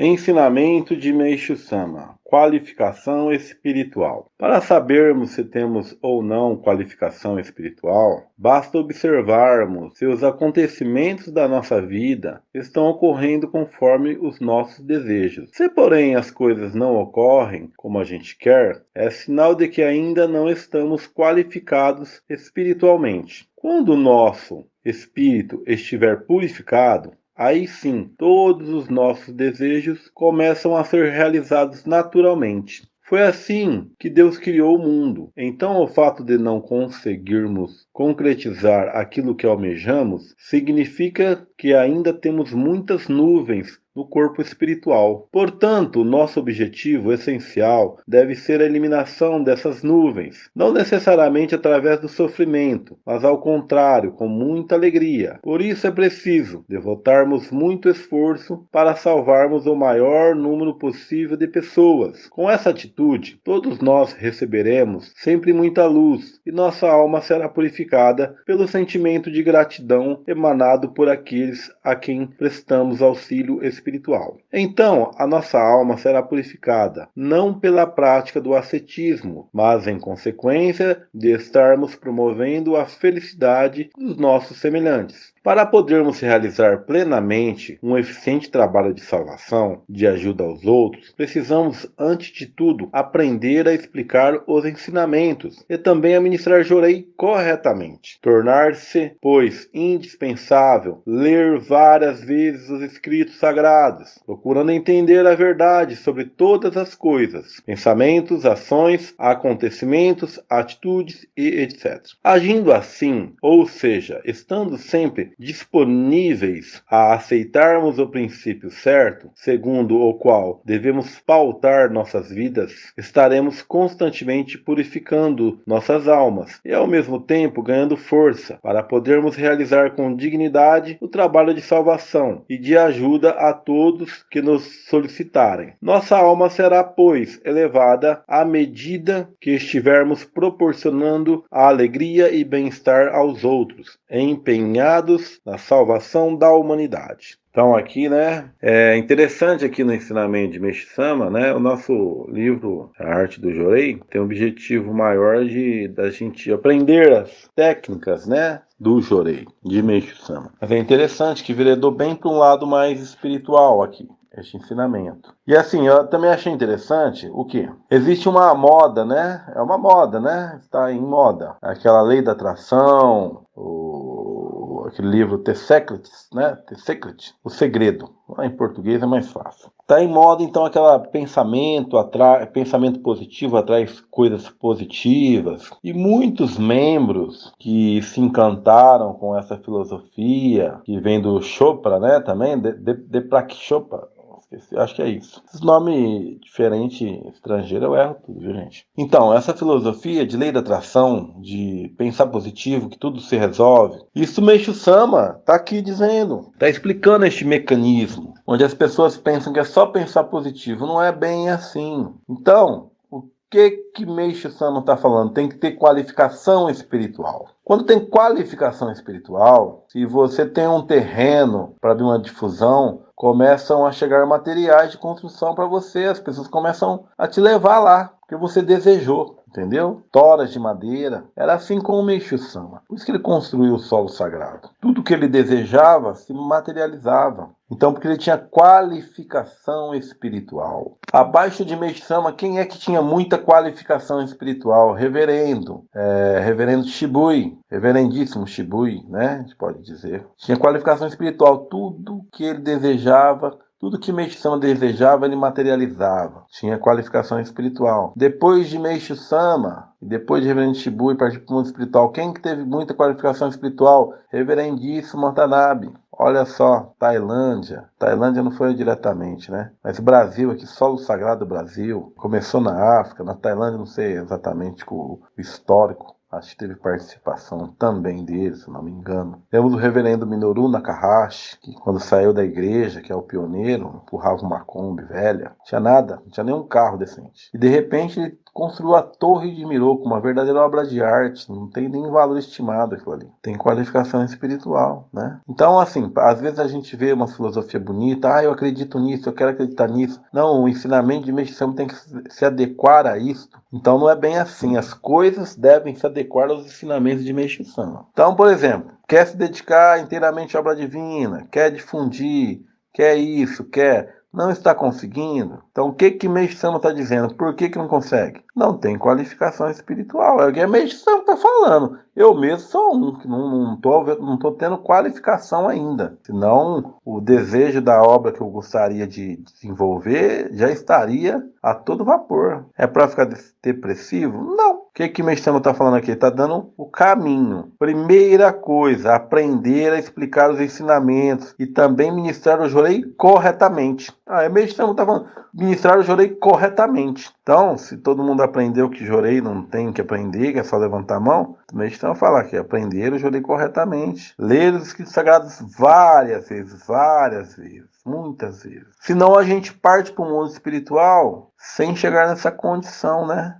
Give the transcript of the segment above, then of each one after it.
Ensinamento de Meishu Sama. Qualificação espiritual. Para sabermos se temos ou não qualificação espiritual, basta observarmos se os acontecimentos da nossa vida estão ocorrendo conforme os nossos desejos. Se, porém, as coisas não ocorrem como a gente quer, é sinal de que ainda não estamos qualificados espiritualmente. Quando o nosso espírito estiver purificado, aí sim, todos os nossos desejos começam a ser realizados naturalmente. Foi assim que Deus criou o mundo. Então, o fato de não conseguirmos concretizar aquilo que almejamos significa que ainda temos muitas nuvens no corpo espiritual. Portanto, nosso objetivo essencial deve ser a eliminação dessas nuvens, não necessariamente através do sofrimento, mas ao contrário, com muita alegria. Por isso é preciso devotarmos muito esforço para salvarmos o maior número possível de pessoas. Com essa atitude, todos nós receberemos sempre muita luz e nossa alma será purificada pelo sentimento de gratidão emanado por aqueles a quem prestamos auxílio espiritual. Então, a nossa alma será purificada, não pela prática do ascetismo, mas em consequência de estarmos promovendo a felicidade dos nossos semelhantes. Para podermos realizar plenamente um eficiente trabalho de salvação, de ajuda aos outros, precisamos, antes de tudo, aprender a explicar os ensinamentos e também a ministrar Jorei corretamente. Tornar-se, pois, indispensável ler várias vezes os escritos sagrados, procurando entender a verdade sobre todas as coisas, pensamentos, ações, acontecimentos, atitudes e etc. Agindo assim, ou seja, estando sempre disponíveis a aceitarmos o princípio certo, segundo o qual devemos pautar nossas vidas, estaremos constantemente purificando nossas almas e ao mesmo tempo ganhando força para podermos realizar com dignidade o trabalho de salvação e de ajuda a todos que nos solicitarem. Nossa alma será, pois, elevada à medida que estivermos proporcionando a alegria e bem-estar aos outros, empenhados na salvação da humanidade. Então aqui, né, é interessante aqui no ensinamento de Meishu Sama, né, o nosso livro A Arte do Jorei tem o objetivo maior da gente aprender as técnicas, né, do Jorei, de Meishu Sama. Mas é interessante que veredou bem para um lado mais espiritual aqui, este ensinamento. E assim, eu também achei interessante o que? Existe uma moda, né, é uma moda, né, está em moda, aquela lei da atração, aquele livro The Secret, né? The Secret, O Segredo. Em português é mais fácil. Está em moda, então, aquela pensamento positivo atrai coisas positivas. E muitos membros que se encantaram com essa filosofia, que vem do Chopra, né? Também, Deepak Chopra. Acho que é isso. Esses nomes diferentes, estrangeiro, eu erro tudo, viu, gente? Então, essa filosofia de lei da atração, de pensar positivo, que tudo se resolve, isso Meishu Sama tá aqui dizendo, tá explicando este mecanismo, onde as pessoas pensam que é só pensar positivo. Não é bem assim. Então, o que Meishu Sama está falando? Tem que ter qualificação espiritual. Quando tem qualificação espiritual, se você tem um terreno para abrir uma difusão, começam a chegar materiais de construção para você, as pessoas começam a te levar lá, porque você desejou, entendeu? Toras de madeira, era assim com o Meishu Sama. Por isso que ele construiu o solo sagrado. Tudo que ele desejava se materializava. Então, porque ele tinha qualificação espiritual. Abaixo de Meishu Sama, quem é que tinha muita qualificação espiritual? Reverendo Shibui, reverendíssimo Shibui, né? A gente pode dizer. Tinha qualificação espiritual. Tudo que ele desejava, tudo que Meishu Sama desejava, ele materializava. Tinha qualificação espiritual. Depois de Meishu Sama, depois de Reverendo Shibui, partir para o mundo espiritual, quem que teve muita qualificação espiritual? Reverendíssimo Watanabe. Olha só, Tailândia. Tailândia não foi diretamente, né? Mas o Brasil aqui, solo sagrado do Brasil. Começou na África, na Tailândia, não sei exatamente o histórico. Acho que teve participação também dele, se não me engano. Temos o reverendo Minoru Nakahashi, que quando saiu da igreja, que é o pioneiro, empurrava uma Kombi velha. Não tinha nada, não tinha nenhum carro decente. E de repente ele construiu a Torre de Miroco, uma verdadeira obra de arte, não tem nem valor estimado aquilo ali. Tem qualificação espiritual, né? Então, assim, às vezes a gente vê uma filosofia bonita, eu acredito nisso, eu quero acreditar nisso. Não, o ensinamento de Meixo Sama tem que se adequar a isso. Então não é bem assim, as coisas devem se adequar aos ensinamentos de Meixo Sama. Então, por exemplo, quer se dedicar inteiramente à obra divina, quer difundir, quer isso, quer... não está conseguindo. Então, o que Meixo Sama está dizendo? Por que não consegue? Não tem qualificação espiritual. É o que Meixo Sama está falando. Eu mesmo sou um que não tô tendo qualificação ainda. Senão, o desejo da obra que eu gostaria de desenvolver já estaria a todo vapor. É para ficar depressivo? Não. O que Meixo Sama está falando aqui? Está dando o caminho. Primeira coisa, aprender a explicar os ensinamentos e também ministrar o Jorei corretamente. Meixo Sama está falando, ministrar o Jorei corretamente. Então, se todo mundo aprendeu que Jorei não tem que aprender, que é só levantar a mão, o Meixo Sama fala que aprender o Jorei corretamente. Ler os escritos sagrados várias vezes, muitas vezes. Senão a gente parte para o mundo espiritual sem chegar nessa condição, né?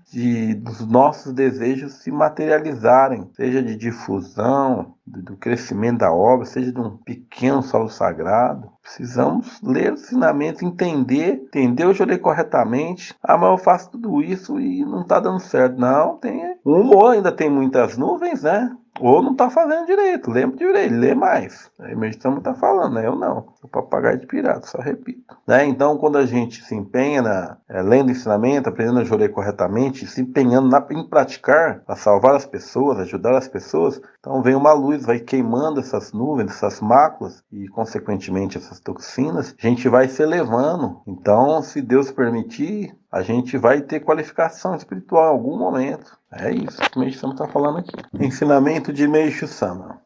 Dos nossos desejos se materializarem, seja de difusão, do crescimento da obra, seja de um pequeno solo sagrado. Precisamos ler os ensinamentos, entender o Jorei corretamente. Mas eu faço tudo isso e não está dando certo. Não, o humor ainda tem muitas nuvens, né? Ou não está fazendo direito, lembra direito, lê mais. Aí Meixo Sama está falando, né? Eu não, sou papagaio de pirata, só repito. Né? Então, quando a gente se empenha lendo ensinamento, aprendendo a Jorei corretamente, se empenhando em praticar, para salvar as pessoas, ajudar as pessoas, então vem uma luz, vai queimando essas nuvens, essas máculas e, consequentemente, essas toxinas, a gente vai se elevando. Então, se Deus permitir, a gente vai ter qualificação espiritual em algum momento. É isso que o Meixo Sama está falando aqui. Ensinamento de Meixo Sama.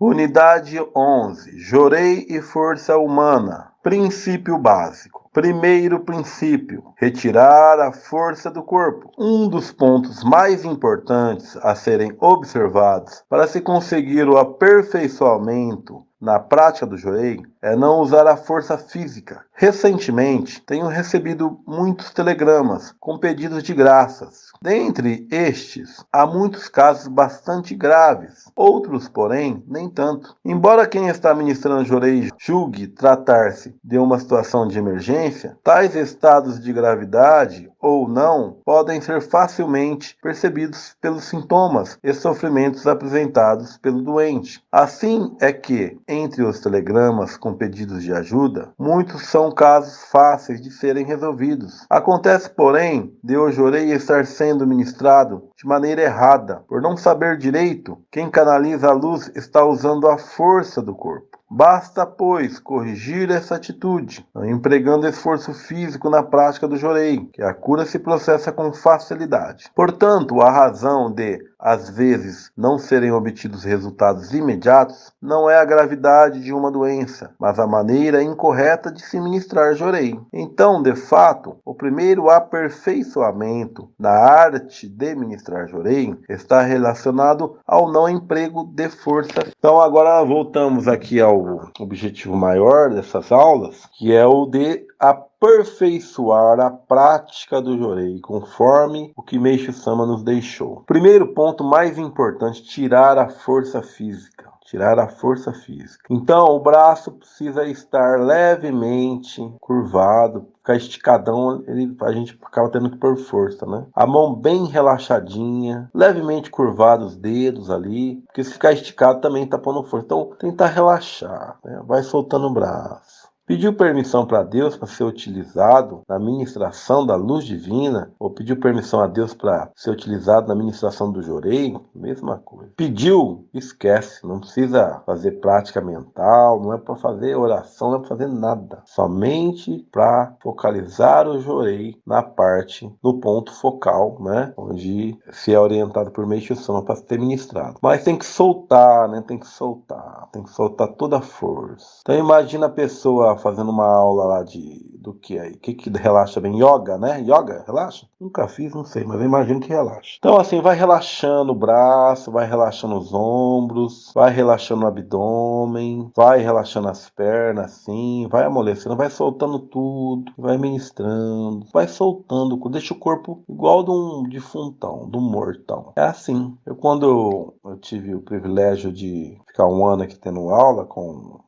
Unidade 11. Jorei e força humana. Princípio básico. Primeiro princípio: retirar a força do corpo. Um dos pontos mais importantes a serem observados para se conseguir o aperfeiçoamento na prática do Jorei é não usar a força física. Recentemente, tenho recebido muitos telegramas com pedidos de graças. Dentre estes, há muitos casos bastante graves, outros, porém, nem tanto. Embora quem está ministrando Jorei julgue tratar-se de uma situação de emergência, tais estados de gravidade ou não podem ser facilmente percebidos pelos sintomas e sofrimentos apresentados pelo doente. Assim é que, entre os telegramas com pedidos de ajuda, muitos são casos fáceis de serem resolvidos. Acontece, porém, de o Jorei estar sendo ministrado de maneira errada. Por não saber direito, quem canaliza a luz está usando a força do corpo. Basta, pois, corrigir essa atitude, não empregando esforço físico na prática do Jorei, que a cura se processa com facilidade. Portanto, a razão de, às vezes, não serem obtidos resultados imediatos não é a gravidade de uma doença, mas a maneira incorreta de se ministrar Jorei. Então, de fato, o primeiro aperfeiçoamento na arte de ministrar Jorei está relacionado ao não emprego de força. Então, agora voltamos aqui ao objetivo maior dessas aulas, que é o de aperfeiçoar a prática do Jorei, conforme o que Meixo Sama nos deixou. Primeiro ponto mais importante: tirar a força física. Tirar a força física. Então, o braço precisa estar levemente curvado, ficar esticadão, a gente acaba tendo que pôr força, né? A mão bem relaxadinha, levemente curvados os dedos ali, porque se ficar esticado também tá pondo força. Então, tentar relaxar, né? Vai soltando o braço. Pediu permissão para Deus para ser utilizado na ministração da luz divina, ou pediu permissão a Deus para ser utilizado na ministração do Jorei, mesma coisa. Pediu, esquece, não precisa fazer prática mental, não é para fazer oração, não é para fazer nada. Somente para focalizar o Jorei na parte, no ponto focal, né? Onde se é orientado por Meixo Sama para ser ministrado. Mas tem que soltar, né? Tem que soltar toda a força. Então imagina a pessoa tava fazendo uma aula lá do que aí? O que relaxa bem? Yoga, né? Yoga, relaxa? Nunca fiz, não sei, mas eu imagino que relaxa. Então, assim, vai relaxando o braço, vai relaxando os ombros, vai relaxando o abdômen, vai relaxando as pernas, assim, vai amolecendo, vai soltando tudo, vai ministrando, vai soltando, deixa o corpo igual de um defuntão, de um mortão. É assim. Quando eu tive o privilégio de ficar um ano aqui tendo aula com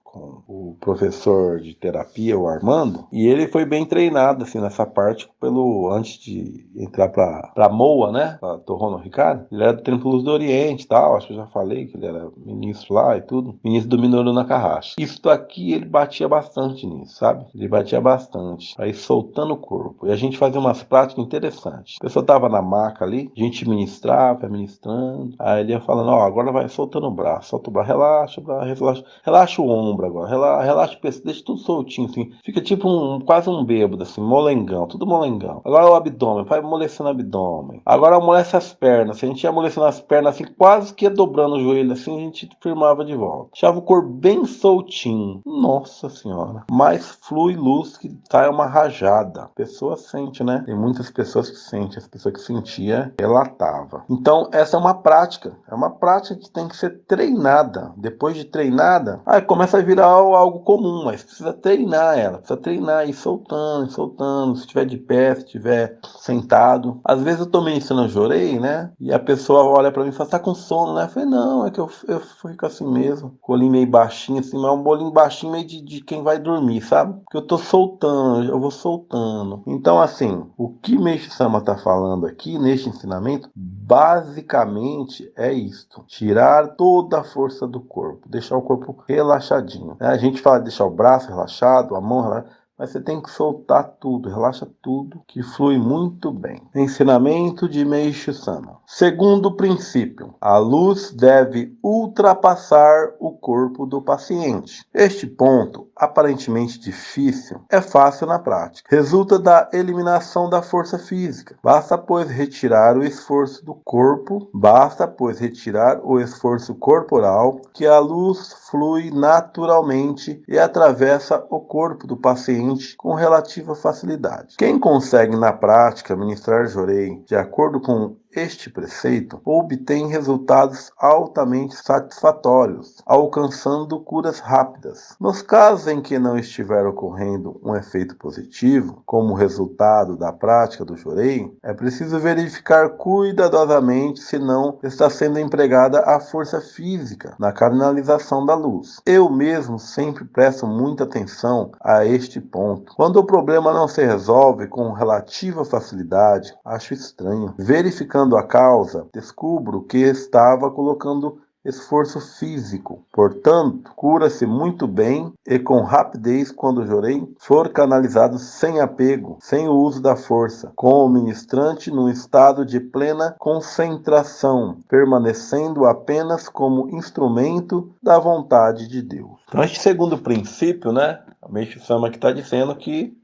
o professor de terapia, o Armando, e ele foi bem treinado assim nessa parte antes de entrar para MOA, né? Pra Torrono Ricardo. Ele era do Templo do Oriente e tal, acho que eu já falei que ele era ministro lá e tudo, ministro do Minoru Nakahashi. Isso aqui ele batia bastante nisso, sabe? Ele batia bastante, aí soltando o corpo. E a gente fazia umas práticas interessantes. A pessoa tava na maca ali, a gente ministrava, ministrando, aí ele ia falando, ó, agora vai soltando o braço, solta o braço, relaxa o ombro agora, relaxa o pescoço, deixa tudo soltinho, assim. Fica tipo quase um bêbado, assim, molengão, tudo molengão. Agora o abdômen, vai amolecendo o abdômen. Agora amolece as pernas. Se a gente ia amolecendo as pernas, assim, quase que ia dobrando o joelho, assim, a gente firmava de volta. Deixava o corpo bem soltinho. Nossa senhora. Mais flui luz que sai uma rajada. A pessoa sente, né? Tem muitas pessoas que sentem. As pessoas que sentia, relatava. Então, essa é uma prática. É uma prática que tem que ser treinada. Depois de treinada, aí começa a virar algo comum, mas precisa treinar ela, precisa treinar, ir soltando, soltando, se estiver de pé, se estiver sentado. Às vezes eu tô ministrando Jorei, né? E a pessoa olha pra mim e fala, tá com sono, né? Eu falei, não, é que eu fico assim mesmo, bolinho meio baixinho, assim, mas é um bolinho baixinho meio de quem vai dormir, sabe? Porque eu tô soltando, eu vou soltando. Então, assim, o que Meixo Sama tá falando aqui, neste ensinamento, basicamente é isto: tirar toda a força do corpo, deixar o corpo relaxadinho. A gente fala de deixar o braço relaxado, a mão relaxada, mas você tem que soltar tudo, relaxa tudo, que flui muito bem. Ensinamento de Meixo Sama. Segundo princípio, a luz deve ultrapassar o corpo do paciente. Este ponto, aparentemente difícil, é fácil na prática. Resulta da eliminação da força física. Basta, pois, retirar o esforço corporal, que a luz flui naturalmente e atravessa o corpo do paciente com relativa facilidade. Quem consegue na prática ministrar Jorei de acordo com este preceito obtém resultados altamente satisfatórios, alcançando curas rápidas. Nos casos em que não estiver ocorrendo um efeito positivo, como resultado da prática do Jorei, é preciso verificar cuidadosamente se não está sendo empregada a força física na canalização da luz. Eu mesmo sempre presto muita atenção a este ponto. Quando o problema não se resolve com relativa facilidade, acho estranho. Verificando a causa, descubro que estava colocando esforço físico. Portanto, cura-se muito bem e com rapidez quando o Jorei for canalizado sem apego, sem o uso da força, com o ministrante num estado de plena concentração, permanecendo apenas como instrumento da vontade de Deus. Então, este segundo princípio, né? O Meixo Sama que está dizendo que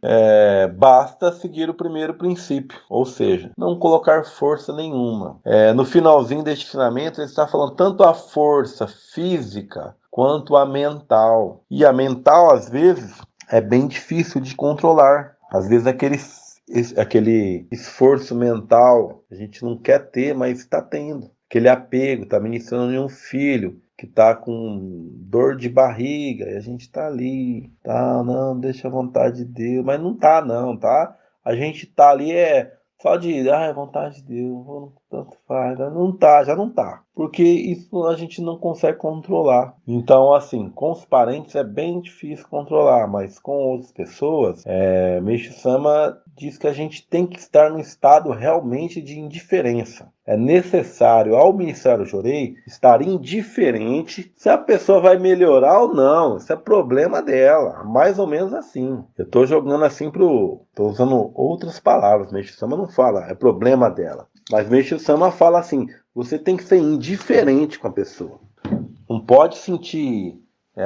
basta seguir o primeiro princípio, ou seja, não colocar força nenhuma. No finalzinho deste ensinamento, ele está falando tanto a força física quanto a mental. E a mental, às vezes, é bem difícil de controlar. Às vezes, aquele esforço mental a gente não quer ter, mas está tendo. Aquele apego, está ministrando em um filho que tá com dor de barriga, e a gente tá ali, tá, não, deixa a vontade de Deus, mas não tá não, tá? A gente tá ali só de, é vontade de Deus, tanto faz, já não tá, porque isso a gente não consegue controlar. Então, assim, com os parentes é bem difícil controlar, mas com outras pessoas, Meixo Sama diz que a gente tem que estar num estado realmente de indiferença. É necessário, ao ministrar o Jorei, estar indiferente se a pessoa vai melhorar ou não. Isso é problema dela. Mais ou menos assim. Eu estou jogando assim estou usando outras palavras. Meixo Sama não fala, é problema dela. Mas Meixo Sama fala assim, você tem que ser indiferente com a pessoa. Não pode sentir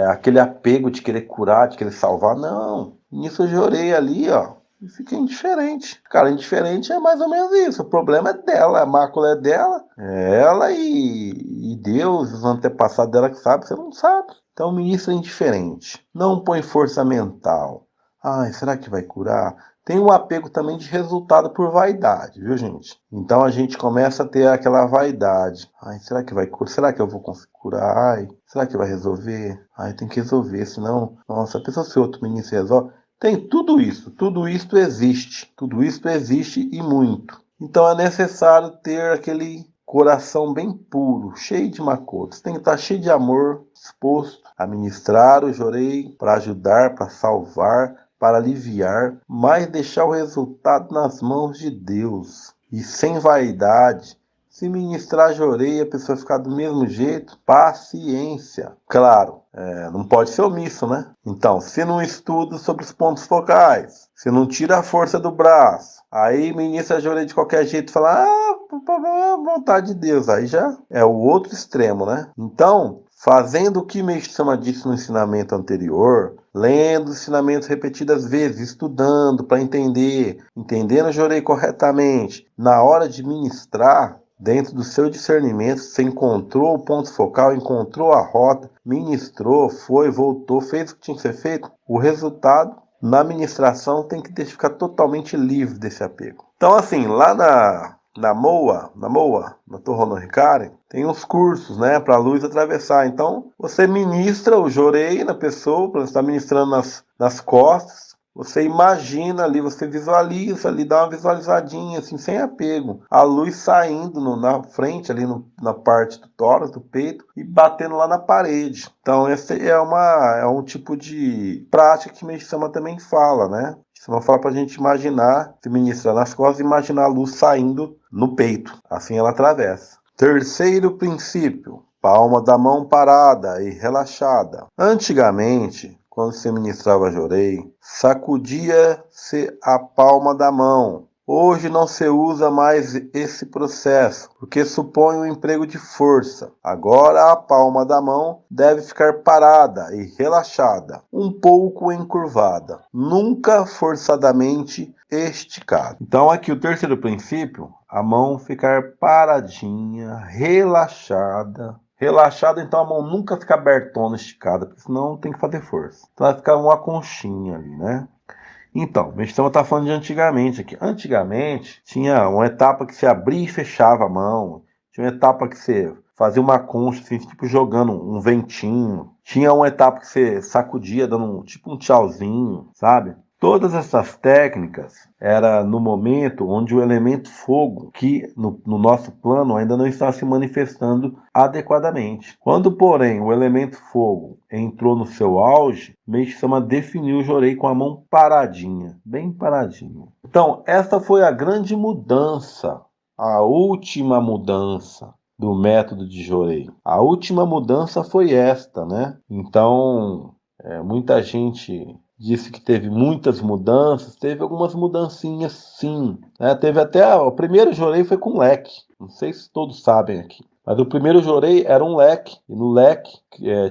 aquele apego de querer curar, de querer salvar. Não. Nisso eu Jorei ali, ó. E fica indiferente. Cara, indiferente é mais ou menos isso. O problema é dela, a mácula é dela. É ela e Deus, os antepassados dela que sabem, você não sabe. Então, ministra indiferente. Não põe força mental. Ai, será que vai curar? Tem um apego também de resultado por vaidade, viu, gente? Então a gente começa a ter aquela vaidade. Ai, será que vai curar? Será que eu vou conseguir curar? Ai, será que vai resolver? Ai, tem que resolver, senão, nossa, a pessoa se outro ministro resolve. Tem tudo isso existe e muito. Então é necessário ter aquele coração bem puro, cheio de macotas. Tem que estar cheio de amor, disposto a ministrar o jorei para ajudar, para salvar, para aliviar, mas deixar o resultado nas mãos de Deus. E sem vaidade, se ministrar jorei e a pessoa ficar do mesmo jeito, paciência. Claro, não pode ser omisso, né? Então, se não estuda sobre os pontos focais, se não tira a força do braço, aí ministra jorei de qualquer jeito e fala, vontade de Deus, aí já é o outro extremo, né? Então, fazendo o que Meixo Sama disse no ensinamento anterior, lendo os ensinamentos repetidas vezes, estudando para entender, entendendo o jorei corretamente, na hora de ministrar, dentro do seu discernimento, você encontrou o ponto focal, encontrou a rota, ministrou, foi, voltou, fez o que tinha que ser feito, o resultado na ministração tem que ficar totalmente livre desse apego. Então, assim, lá na MOA, na Torre Hono Hikari, tem uns cursos, né, para a luz atravessar. Então, você ministra o jorei na pessoa, você está ministrando nas costas, você imagina ali, você visualiza ali, dá uma visualizadinha, assim, sem apego. A luz saindo na frente, ali na parte do tórax, do peito, e batendo lá na parede. Então, esse é um tipo de prática que Meixo Sama também fala, né? Senão fala pra gente imaginar, se ministrar nas costas, imaginar a luz saindo no peito. Assim ela atravessa. Terceiro princípio, palma da mão parada e relaxada. Antigamente, quando se ministrava jorei, sacudia-se a palma da mão. Hoje não se usa mais esse processo, porque supõe um emprego de força. Agora a palma da mão deve ficar parada e relaxada, um pouco encurvada, nunca forçadamente esticada. Então aqui o terceiro princípio, a mão ficar paradinha, relaxada. Relaxada, então a mão nunca fica abertona, esticada, porque senão tem que fazer força. Então vai ficar uma conchinha ali, né? Então, a gente está falando de antigamente aqui. Antigamente, tinha uma etapa que você abria e fechava a mão. Tinha uma etapa que você fazia uma concha, assim, tipo jogando um ventinho. Tinha uma etapa que você sacudia, dando tipo um tchauzinho, sabe? Todas essas técnicas era no momento onde o elemento fogo, que no nosso plano ainda não está se manifestando adequadamente. Quando, porém, o elemento fogo entrou no seu auge, Meixo Sama definiu o jorei com a mão paradinha, bem paradinha. Então, essa foi a grande mudança, a última mudança do método de jorei. A última mudança foi esta, né? Então, muita gente disse que teve muitas mudanças, teve algumas mudancinhas sim, né? Teve até, o primeiro jorei foi com leque, não sei se todos sabem aqui. Mas o primeiro jorei era um leque, e no leque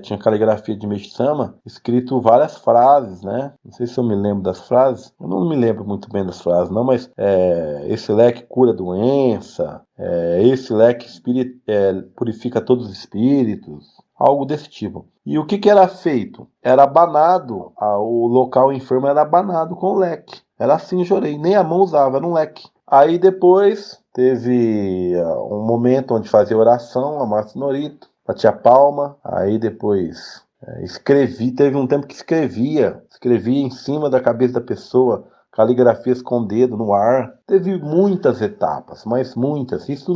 tinha caligrafia de Meixo Sama, escrito várias frases, né? Não sei se eu me lembro das frases, eu não me lembro muito bem das frases, não, mas esse leque cura doença, esse leque purifica todos os espíritos, algo desse tipo. E o que era feito? Era abanado, o local enfermo era abanado com leque. Era assim, jorei, nem a mão usava, era um leque. Aí depois teve um momento onde fazia oração, a Márcia Norito, batia palma, aí depois teve um tempo que escrevia em cima da cabeça da pessoa, caligrafias com o dedo no ar. Teve muitas etapas, mas muitas, isso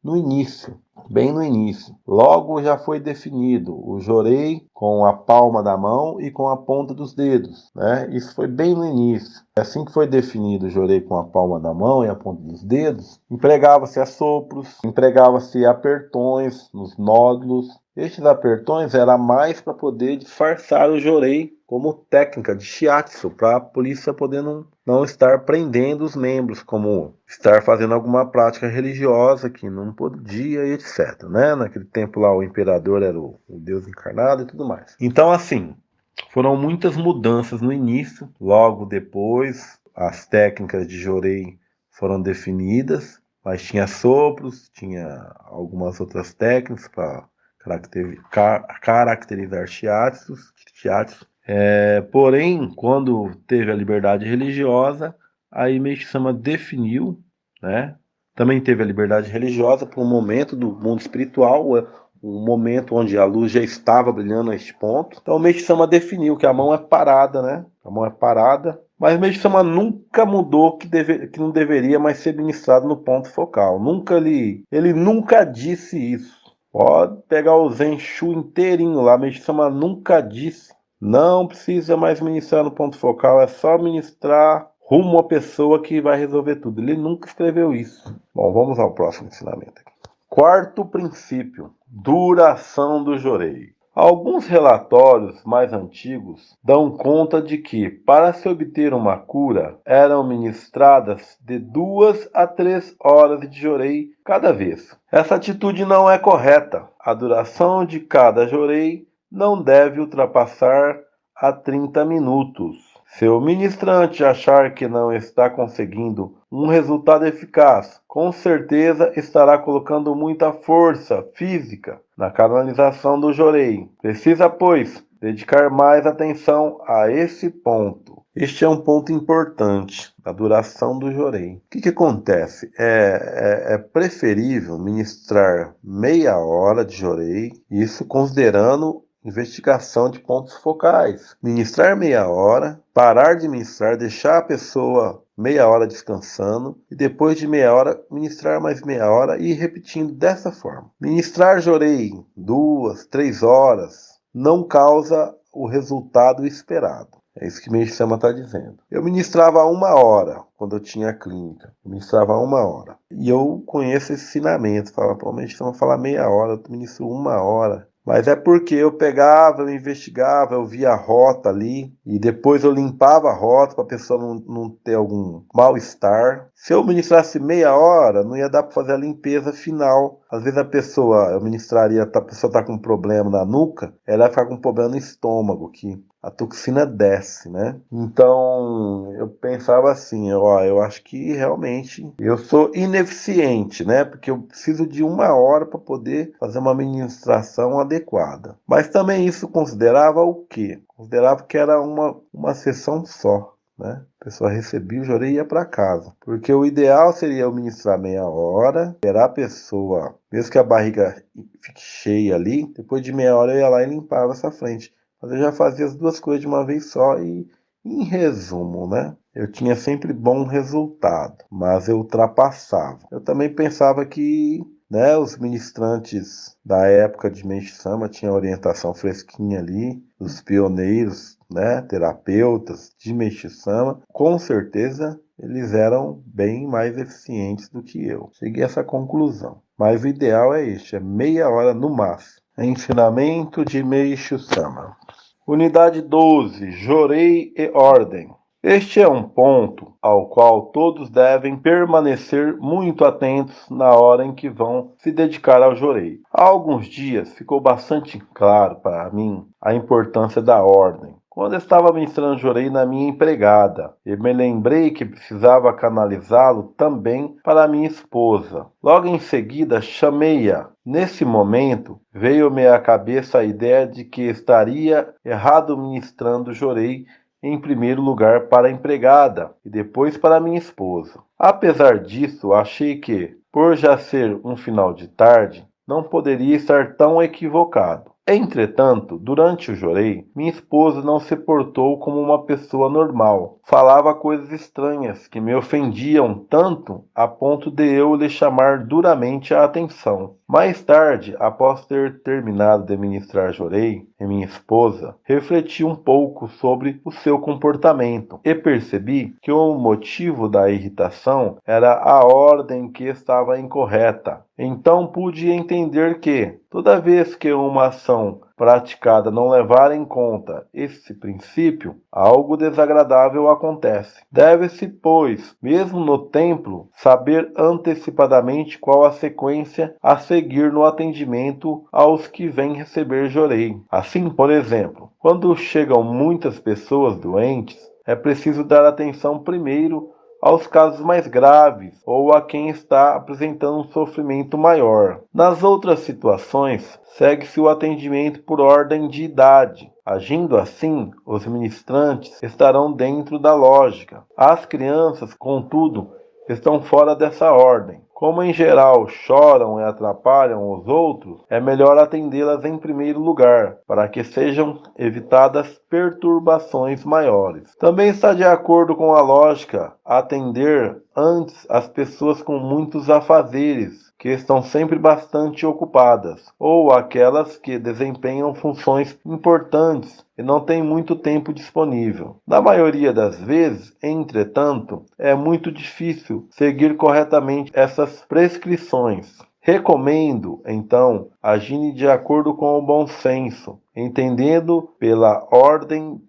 no início, bem no início. Logo já foi definido o jorei com a palma da mão e com a ponta dos dedos, né? Isso foi bem no início. Assim que foi definido o jorei com a palma da mão e a ponta dos dedos, empregava-se assopros, empregava-se apertões nos nódulos. Estes apertões era mais para poder disfarçar o jorei como técnica de shiatsu, para a polícia poder não estar prendendo os membros, como estar fazendo alguma prática religiosa que não podia e etc, né? Naquele tempo lá o imperador era o Deus encarnado e tudo mais. Então, assim, foram muitas mudanças no início, logo depois as técnicas de jorei foram definidas, mas tinha sopros, tinha algumas outras técnicas para caracterizar shiatsus. Porém, quando teve a liberdade religiosa, aí Meishu Sama definiu, né? Também teve a liberdade religiosa por um momento do mundo espiritual, um momento onde a luz já estava brilhando a este ponto. Então, Meishu Sama definiu que a mão é parada, né? A mão é parada. Mas Meishu Sama nunca mudou que não deveria mais ser ministrado no ponto focal. Ele nunca disse isso. Pode pegar o Zen Shu inteirinho lá. Meishu Sama nunca disse. Não precisa mais ministrar no ponto focal, é só ministrar rumo à pessoa que vai resolver tudo. Ele nunca escreveu isso. Bom, vamos ao próximo ensinamento. Quarto princípio, duração do jorei. Alguns relatórios mais antigos dão conta de que, para se obter uma cura, eram ministradas de 2 a 3 horas de jorei cada vez. Essa atitude não é correta. A duração de cada jorei não deve ultrapassar a 30 minutos. Se o ministrante achar que não está conseguindo um resultado eficaz, com certeza estará colocando muita força física na canalização do jorei. Precisa, pois, dedicar mais atenção a esse ponto. Este é um ponto importante, a duração do jorei. O que acontece? É preferível ministrar meia hora de jorei, isso considerando investigação de pontos focais. Ministrar meia hora, parar de ministrar, deixar a pessoa meia hora descansando e depois de meia hora ministrar mais meia hora e ir repetindo dessa forma. Ministrar jorei 2, 3 horas não causa o resultado esperado. É isso que Meishu Sama está dizendo. Eu ministrava 1 hora quando eu tinha a clínica. Eu ministrava 1 hora. E eu conheço esse ensinamento. Falava, pô, Meishu Sama fala meia hora, eu ministro 1 hora. Mas é porque eu pegava, eu investigava, eu via a rota ali e depois eu limpava a rota para a pessoa não ter algum mal-estar. Se eu ministrasse meia hora, não ia dar para fazer a limpeza final. Às vezes eu ministraria, a pessoa está com um problema na nuca, ela vai ficar com um problema no estômago, que a toxina desce, né? Então, eu pensava assim, eu acho que realmente eu sou ineficiente, né? Porque eu preciso de 1 hora para poder fazer uma administração adequada. Mas também isso considerava o quê? Considerava que era uma sessão só, né? A pessoa recebia o jorei e ia para casa. Porque o ideal seria eu ministrar meia hora, esperar a pessoa, mesmo que a barriga fique cheia ali, depois de meia hora eu ia lá e limpava essa frente. Mas eu já fazia as duas coisas de uma vez só e, em resumo, né? Eu tinha sempre bom resultado, mas eu ultrapassava. Eu também pensava que, né, os ministrantes da época de Meishu Sama tinham orientação fresquinha ali, os pioneiros, né, terapeutas de Meishu Sama, com certeza eles eram bem mais eficientes do que eu. Cheguei a essa conclusão. Mas o ideal é este, é meia hora no máximo. Ensinamento de Meishu Sama. Unidade 12. Jorei e ordem. Este é um ponto ao qual todos devem permanecer muito atentos na hora em que vão se dedicar ao jorei. Há alguns dias ficou bastante claro para mim a importância da ordem. Quando estava ministrando jorei na minha empregada, eu me lembrei que precisava canalizá-lo também para minha esposa. Logo em seguida, chamei-a. Nesse momento, veio-me à cabeça a ideia de que estaria errado ministrando jorei em primeiro lugar para a empregada e depois para minha esposa. Apesar disso, achei que, por já ser um final de tarde, não poderia estar tão equivocado. Entretanto, durante o jorei, minha esposa não se portou como uma pessoa normal. Falava coisas estranhas que me ofendiam tanto a ponto de eu lhe chamar duramente a atenção. Mais tarde, após ter terminado de ministrar jorei em minha esposa, refleti um pouco sobre o seu comportamento e percebi que o motivo da irritação era a ordem que estava incorreta. Então pude entender que, toda vez que uma ação praticada não levar em conta esse princípio, algo desagradável acontece. Deve-se, pois, mesmo no templo, saber antecipadamente qual a sequência a seguir no atendimento aos que vêm receber jorei. Assim, por exemplo, quando chegam muitas pessoas doentes, é preciso dar atenção primeiro aos casos mais graves ou a quem está apresentando um sofrimento maior. Nas outras situações, segue-se o atendimento por ordem de idade. Agindo assim, os ministrantes estarão dentro da lógica. As crianças, contudo, estão fora dessa ordem. Como em geral choram e atrapalham os outros, é melhor atendê-las em primeiro lugar, para que sejam evitadas perturbações maiores. Também está de acordo com a lógica atender antes as pessoas com muitos afazeres, que estão sempre bastante ocupadas, ou aquelas que desempenham funções importantes e não têm muito tempo disponível. Na maioria das vezes, entretanto, é muito difícil seguir corretamente essas prescrições. Recomendo, então, agir de acordo com o bom senso, atendendo pela ordem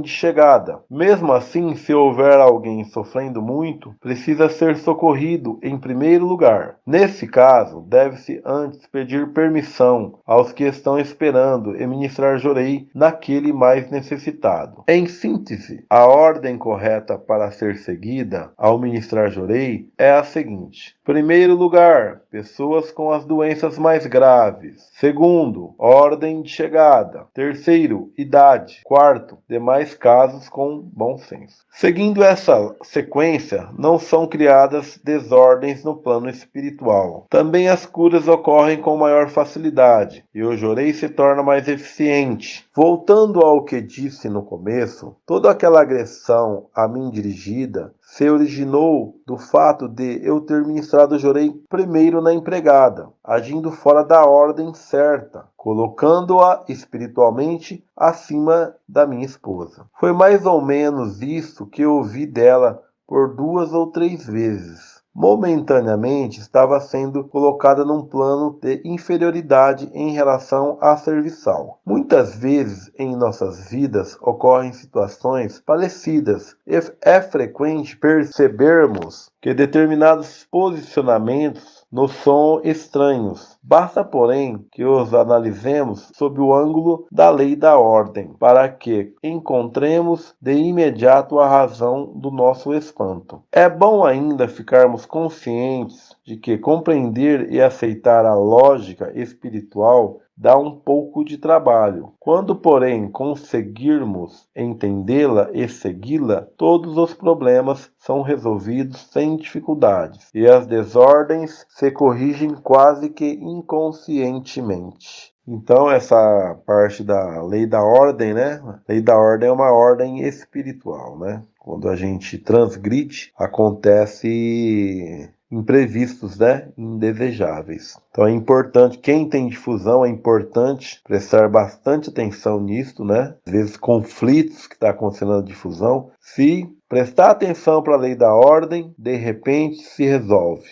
de chegada. Mesmo assim, se houver alguém sofrendo muito, precisa ser socorrido em primeiro lugar. Nesse caso, deve-se antes pedir permissão aos que estão esperando e ministrar jorei naquele mais necessitado. Em síntese, a ordem correta para ser seguida ao ministrar jorei é a seguinte: primeiro lugar, pessoas com as doenças mais graves. Segundo, ordem de chegada. Terceiro, idade. Quarto, demais casos com bom senso. Seguindo essa sequência, não são criadas desordens no plano espiritual. Também as curas ocorrem com maior facilidade e o jorei se torna mais eficiente. Voltando ao que disse no começo, toda aquela agressão a mim dirigida se originou do fato de eu ter ministrado o jorei primeiro na empregada, agindo fora da ordem certa, colocando-a espiritualmente acima da minha esposa. Foi mais ou menos isso que eu ouvi dela por 2 ou 3 vezes. Momentaneamente estava sendo colocada num plano de inferioridade em relação à serviçal. Muitas vezes em nossas vidas ocorrem situações parecidas e é frequente percebermos que determinados posicionamentos nos são estranhos. Basta, porém, que os analisemos sob o ângulo da lei da ordem, para que encontremos de imediato a razão do nosso espanto. É bom ainda ficarmos conscientes de que compreender e aceitar a lógica espiritual dá um pouco de trabalho. Quando, porém, conseguirmos entendê-la e segui-la, todos os problemas são resolvidos sem dificuldades e as desordens se corrigem quase que inconscientemente. Então, essa parte da lei da ordem, né? Lei da ordem é uma ordem espiritual, né? Quando a gente transgride, acontece imprevistos, né? Indesejáveis. Então é importante, quem tem difusão, é importante prestar bastante atenção nisso, né? Às vezes conflitos que está acontecendo na difusão, se prestar atenção para a lei da ordem, de repente se resolve.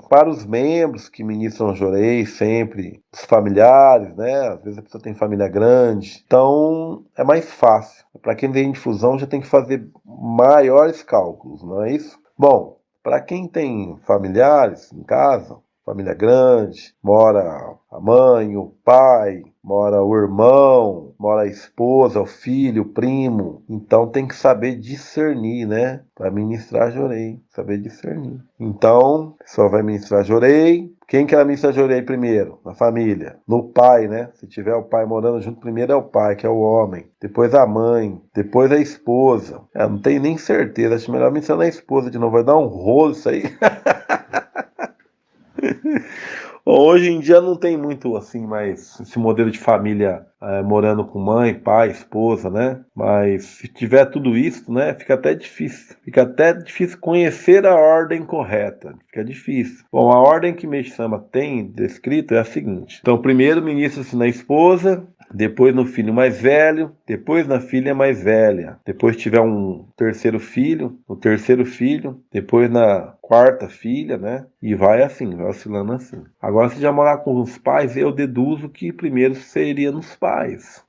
Para os membros que ministram jorei sempre, os familiares, né? Às vezes a pessoa tem família grande, então é mais fácil. Para quem tem difusão já tem que fazer maiores cálculos, não é isso? Bom, para quem tem familiares em casa, família grande, mora a mãe, o pai, mora o irmão, mora a esposa, o filho, o primo. Então tem que saber discernir, né? Para ministrar jorei, saber discernir. Então, a pessoa vai ministrar jorei. Quem que ela ministra jorei primeiro? Na família. No pai, né? Se tiver o pai morando junto, primeiro é o pai, que é o homem. Depois a mãe. Depois a esposa. Não tenho nem certeza. Acho melhor ministrar na esposa de novo. Vai dar um rolo isso aí. Hoje em dia não tem muito assim, mais esse modelo de família morando com mãe, pai, esposa, né? Mas se tiver tudo isso, né? Fica até difícil conhecer a ordem correta. Fica difícil. Bom, a ordem que Meixo Sama tem descrito é a seguinte. Então, primeiro ministra-se na esposa, depois no filho mais velho, depois na filha mais velha. Depois tiver um terceiro filho, no terceiro filho, depois na quarta filha, né? E vai assim, vai oscilando assim. Agora, se já morar com os pais, eu deduzo que primeiro seria nos pais.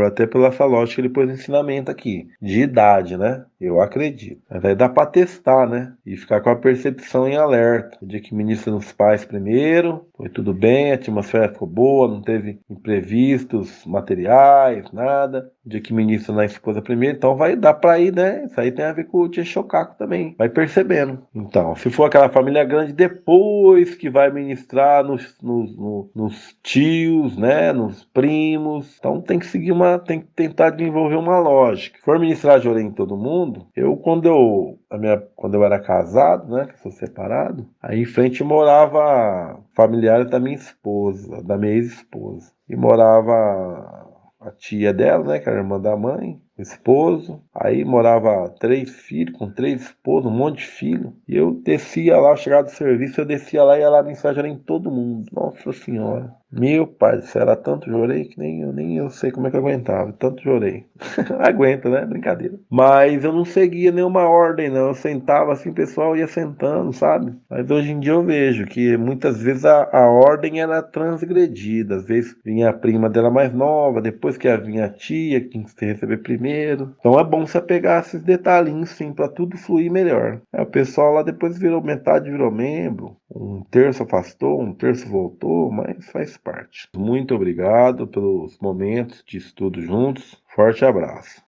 Até pela essa lógica que ele pôs no ensinamento aqui. De idade, né? Eu acredito. Mas aí dá para testar, né? E ficar com a percepção em alerta. O dia que ministra nos pais primeiro, foi tudo bem, a atmosfera ficou boa, não teve imprevistos materiais, nada. dia que ministra na esposa primeiro, então vai dar pra ir, né? Isso aí tem a ver com o tia Chocaco também, vai percebendo. Então, se for aquela família grande, depois que vai ministrar nos tios, né? Nos primos, então tem que seguir tem que tentar desenvolver uma lógica. Se for ministrar Jorei em todo mundo, quando eu era casado, né? Que eu sou separado, aí em frente morava familiar da minha esposa, da minha ex-esposa. E morava a tia dela, né, que era irmã da mãe, o esposo. Aí morava 3 filhos, com 3 esposas, um monte de filho. E eu descia lá, chegava do serviço, eu descia lá e ia lá mensagear em todo mundo. Nossa Senhora. Meu pai do céu, era tanto jorei que nem eu sei como é que eu aguentava. Tanto jorei. Aguenta, né? Brincadeira. Mas eu não seguia nenhuma ordem, não. Eu sentava assim, o pessoal ia sentando, sabe? Mas hoje em dia eu vejo que muitas vezes a ordem era transgredida. Às vezes vinha a prima dela mais nova, depois que vinha a tia, que tinha que receber primeiro. Então é bom você pegar esses detalhinhos, sim, para tudo fluir melhor. O pessoal lá depois metade virou membro, um terço afastou, um terço voltou, mas faz parte. Muito obrigado pelos momentos de estudo juntos. Forte abraço.